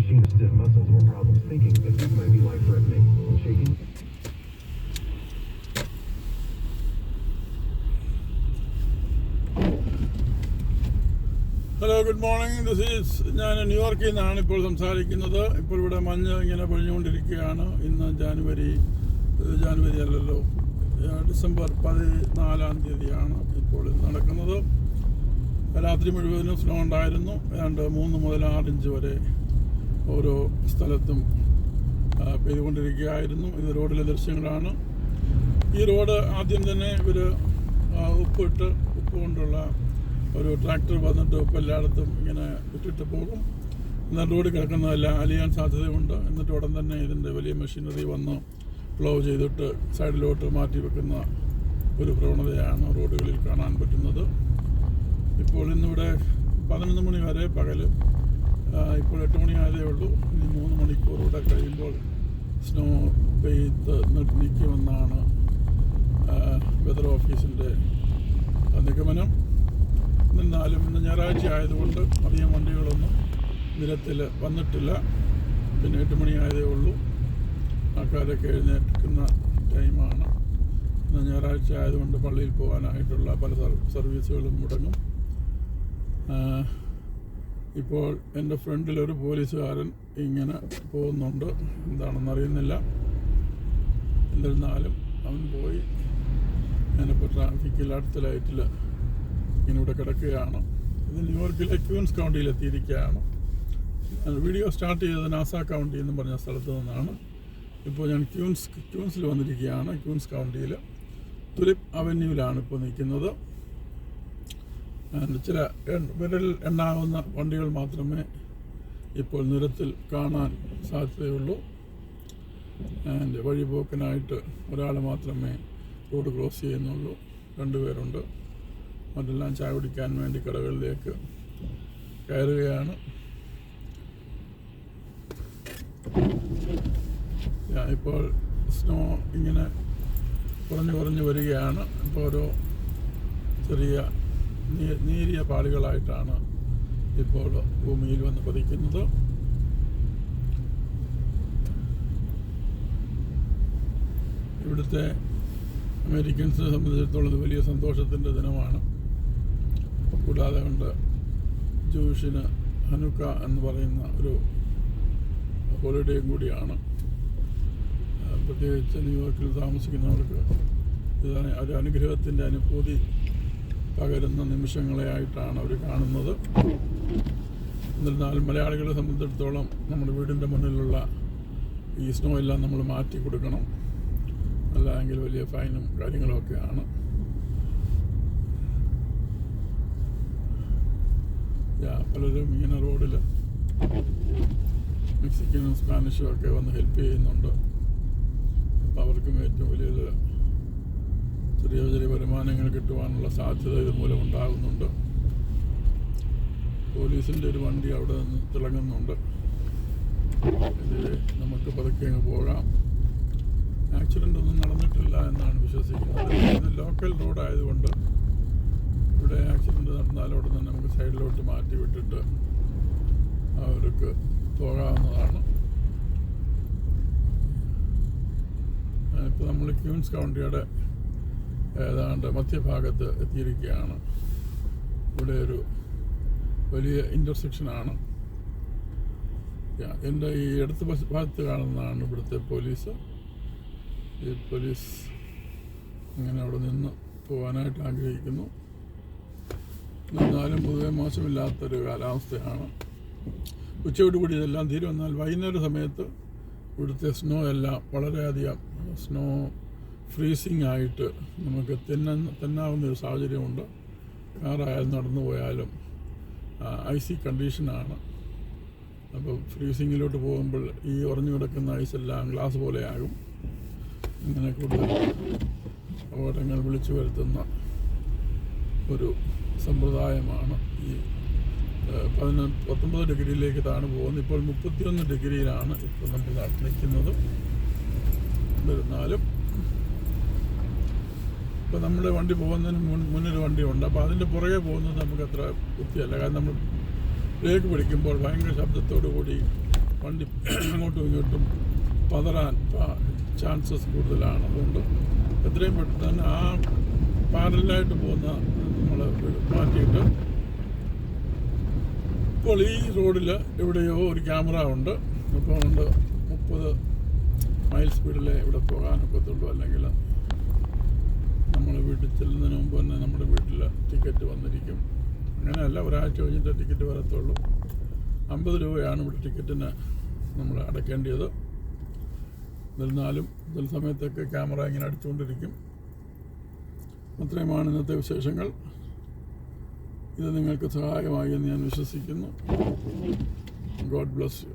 machine of stiff muscles or problems thinking that this might be life-threatening. Shaking. Hello, good morning. This is ഞാൻ ന്യൂയോർക്കിൽ നിന്നാണ് ഇപ്പോൾ സംസാരിക്കുന്നത്. ഇപ്പോൾ ഇവിടെ മഞ്ഞ് ഇങ്ങനെ പൊഴിഞ്ഞുകൊണ്ടിരിക്കുകയാണ്. ഇന്ന് ജാനുവരി അല്ലല്ലോ, ഡിസംബർ 14 ഇപ്പോൾ ഇത് നടക്കുന്നത്. രാത്രി മുഴുവനും സ്നോ ഉണ്ടായിരുന്നു. ഏതാണ്ട് 3 മുതൽ 6 ഇഞ്ച് വരെ ഓരോ സ്ഥലത്തും പെയ്തുകൊണ്ടിരിക്കുകയായിരുന്നു. ഇത് റോഡിലെ ദൃശ്യങ്ങളാണ്. ഈ റോഡ് ആദ്യം തന്നെ ഇവർ ഉപ്പ് കൊണ്ടുള്ള ഒരു ട്രാക്ടർ വന്നിട്ട് ഉപ്പ് എല്ലായിടത്തും ഇങ്ങനെ ഇട്ടിട്ട് പോകും. എന്നാൽ റോഡ് കിടക്കുന്നതെല്ലാം അലിയാൻ സാധ്യതയുണ്ട്. എന്നിട്ട് ഉടൻ തന്നെ ഇതിൻ്റെ വലിയ മെഷീനറി വന്ന് ഫ്ലോ ചെയ്തിട്ട് സൈഡിലോട്ട് മാറ്റി വെക്കുന്ന ഒരു പ്രവണതയാണ് റോഡുകളിൽ കാണാൻ പറ്റുന്നത്. ഇപ്പോൾ ഇന്നിവിടെ 11 മണി വരെ പകൽ, ഇപ്പോൾ 8 മണിയായതേ ഉള്ളൂ. ഇനി 3 മണിക്കൂർ ഇവിടെ കഴിയുമ്പോൾ സ്നോ പെയ്ത്ത് നിൽക്കുമെന്നാണ് വെതർ ഓഫീസിൻ്റെ നിഗമനം. എന്നാലും ഇന്ന് ഞായറാഴ്ച ആയതുകൊണ്ട് അധികം വണ്ടികളൊന്നും നിരത്തിൽ വന്നിട്ടില്ല. പിന്നെ 8 മണിയായതേ ഉള്ളൂ. ആൾക്കാരൊക്കെ എഴുന്നേൽക്കുന്ന ടൈമാണ്. ഇന്ന് ഞായറാഴ്ച ആയതുകൊണ്ട് പള്ളിയിൽ പോകാനായിട്ടുള്ള പല സർവീസുകളും മുടങ്ങും. ഇപ്പോൾ എൻ്റെ ഫ്രണ്ടിലൊരു പോലീസുകാരൻ ഇങ്ങനെ പോകുന്നുണ്ട്. എന്താണെന്നറിയുന്നില്ല. എന്നിരുന്നാലും അവൻ പോയി. ഞാനിപ്പോൾ ട്രാഫിക്കിൽ അടുത്ത ലൈറ്റിൽ ഇങ്ങനെ ഇവിടെ കിടക്കുകയാണ്. ഇത് ന്യൂയോർക്കിലെ ക്യൂൻസ് കൗണ്ടിയിൽ എത്തിയിരിക്കുകയാണ്. വീഡിയോ സ്റ്റാർട്ട് ചെയ്തത് നാസ കൗണ്ടി എന്ന് പറഞ്ഞ സ്ഥലത്ത് നിന്നാണ്. ഇപ്പോൾ ഞാൻ ക്യൂൻസിൽ വന്നിരിക്കുകയാണ്. ക്യൂൻസ് കൗണ്ടിയിൽ തുലിപ്പ് അവന്യൂവിലാണ് ഇപ്പോൾ നിൽക്കുന്നത്. ചില വിരൽ എണ്ണാവുന്ന വണ്ടികൾ മാത്രമേ ഇപ്പോൾ നിരത്തിൽ കാണാൻ സാധ്യതയുള്ളൂ. വഴിപോക്കനായിട്ട് ഒരാൾ മാത്രമേ റോഡ് ക്രോസ് ചെയ്യുന്നുള്ളൂ. 2 പേരുണ്ട്. മറ്റെല്ലാം ചായ കുടിക്കാൻ വേണ്ടി കടകളിലേക്ക് കയറുകയാണ്. ഇപ്പോൾ സ്നോ ഇങ്ങനെ കുറഞ്ഞു വരികയാണ്. ഇപ്പോൾ ഓരോ ചെറിയ നേരിയ പാളികളായിട്ടാണ് ഇപ്പോൾ ഭൂമിയിൽ വന്ന് പതിക്കുന്നത്. ഇവിടുത്തെ അമേരിക്കൻസിനെ സംബന്ധിച്ചിടത്തോളം ഇത് വലിയ സന്തോഷത്തിൻ്റെ ദിനമാണ്. കൂടാതെ കൊണ്ട് ജൂഷിന് ഹനുക്ക എന്ന് പറയുന്ന ഒരു ഹോളിഡേയും കൂടിയാണ്. പ്രത്യേകിച്ച് ന്യൂയോർക്കിൽ താമസിക്കുന്നവർക്ക് ഇത് ഒരു അനുഗ്രഹത്തിൻ്റെ അനുഭൂതി പകരുന്ന നിമിഷങ്ങളെയായിട്ടാണ് അവർ കാണുന്നത്. എന്നിരുന്നാലും മലയാളികളെ സംബന്ധിച്ചിടത്തോളം നമ്മുടെ വീടിൻ്റെ മുന്നിലുള്ള ഈ സ്നോ എല്ലാം നമ്മൾ മാറ്റി കൊടുക്കണം. അല്ലെങ്കിൽ വലിയ ഫൈനും കാര്യങ്ങളൊക്കെയാണ്. പലരും ഇങ്ങനെ റോഡിൽ മെക്സിക്കനും സ്പാനിഷും ഒക്കെ വന്ന് ഹെൽപ്പ് ചെയ്യുന്നുണ്ട്. അപ്പോൾ അവർക്കും ഏറ്റവും വലിയൊരു ചെറിയ വരുമാനങ്ങൾ കിട്ടുവാനുള്ള സാധ്യത ഇതുമൂലം ഉണ്ടാകുന്നുണ്ട്. പോലീസിൻ്റെ ഒരു വണ്ടി അവിടെ നിന്ന് തിളങ്ങുന്നുണ്ട്. ഇതിൽ നമുക്ക് പതുക്കെ അങ്ങ് പോകാം. ആക്സിഡൻ്റ് ഒന്നും നടന്നിട്ടില്ല എന്നാണ് വിശ്വസിക്കുന്നത്. ഇത് ലോക്കൽ റോഡായതുകൊണ്ട് ഇവിടെ ആക്സിഡൻറ്റ് നടന്നാലും ഉടനെ തന്നെ നമുക്ക് സൈഡിലോട്ട് മാറ്റി വിട്ടിട്ട് അവർക്ക് പോകാവുന്നതാണ്. ഇപ്പോൾ നമ്മൾ ക്യൂൻസ് കൗണ്ടിയുടെ ഏതാണ്ട് മധ്യഭാഗത്ത് എത്തിയിരിക്കുകയാണ്. ഇവിടെ ഒരു വലിയ ഇൻ്റർസെക്ഷനാണ്. എൻ്റെ ഈ ഇടത്ത് ഭാഗത്ത് കാണുന്നതാണ് ഇവിടുത്തെ പോലീസ്. ഈ പോലീസ് ഇങ്ങനെ അവിടെ നിന്ന് പോകാനായിട്ട് ആഗ്രഹിക്കുന്നു. എന്നാലും പൊതുവെ മോശമില്ലാത്തൊരു കാലാവസ്ഥയാണ്. ഉച്ചയോടുകൂടി ഇതെല്ലാം തീരും. എന്നാൽ വൈകുന്നേര സമയത്ത് ഇവിടുത്തെ സ്നോ എല്ലാം വളരെയധികം സ്നോ ഫ്രീസിങ് ആയിട്ട് നമുക്ക് തെന്നാവുന്നൊരു സാഹചര്യമുണ്ട്. കാറായാലും നടന്നു പോയാലും ഐസി കണ്ടീഷനാണ്. അപ്പോൾ ഫ്രീസിങ്ങിലോട്ട് പോകുമ്പോൾ ഈ ഉറഞ്ഞു കിടക്കുന്ന ഐസെല്ലാം ഗ്ലാസ് പോലെയാകും. ഇങ്ങനെ കൂടുതൽ അപകടങ്ങൾ വിളിച്ചു വരുത്തുന്ന ഒരു സമ്പ്രദായമാണ്. ഈ 19 ഡിഗ്രിയിലേക്ക് താണു പോകുന്നത്. ഇപ്പോൾ 31 ഡിഗ്രിയിലാണ് ഇപ്പോൾ നമ്മൾ നിൽക്കുന്നത്. എന്നിരുന്നാലും ഇപ്പോൾ നമ്മുടെ വണ്ടി പോകുന്നതിന് മുന്നൊരു വണ്ടിയുണ്ട്. അപ്പോൾ അതിൻ്റെ പുറകെ പോകുന്നത് നമുക്ക് അത്ര ബുദ്ധിയല്ല. കാരണം നമ്മൾ ബ്രേക്ക് പിടിക്കുമ്പോൾ ഭയങ്കര ശബ്ദത്തോടു കൂടി വണ്ടി അങ്ങോട്ടും ഇങ്ങോട്ടും പതറാൻ ചാൻസസ് കൂടുതലാണ്. അതുകൊണ്ട് എത്രയും പെട്ടെന്ന് തന്നെ ആ പാരലായിട്ട് പോകുന്ന നമ്മൾ മാറ്റിയിട്ട്, ഇപ്പോൾ ഈ റോഡിൽ എവിടെയോ ഒരു ക്യാമറ ഉണ്ട്. അപ്പോൾ അതുകൊണ്ട് 30 മൈൽ സ്പീഡിലേ ഇവിടെ പോകാനൊക്കത്തുള്ളൂ. അല്ലെങ്കിൽ നമ്മൾ വീട്ടിൽ ചെല്ലുന്നതിന് മുമ്പ് തന്നെ നമ്മുടെ വീട്ടിൽ ടിക്കറ്റ് വന്നിരിക്കും. അങ്ങനെയല്ല, ഒരാഴ്ച കഴിഞ്ഞിട്ട് ടിക്കറ്റ് വരത്തുള്ളൂ. 50 രൂപയാണ് ഇവിടെ ടിക്കറ്റിന് നമ്മൾ അടയ്ക്കേണ്ടത്. എന്നിരുന്നാലും ചില സമയത്തൊക്കെ ക്യാമറ ഇങ്ങനെ അടിച്ചുകൊണ്ടിരിക്കും. അത്രയുമാണ് ഇന്നത്തെ വിശേഷങ്ങൾ. ഇത് നിങ്ങൾക്ക് സഹായമായി എന്ന് ഞാൻ വിശ്വസിക്കുന്നു. God bless you.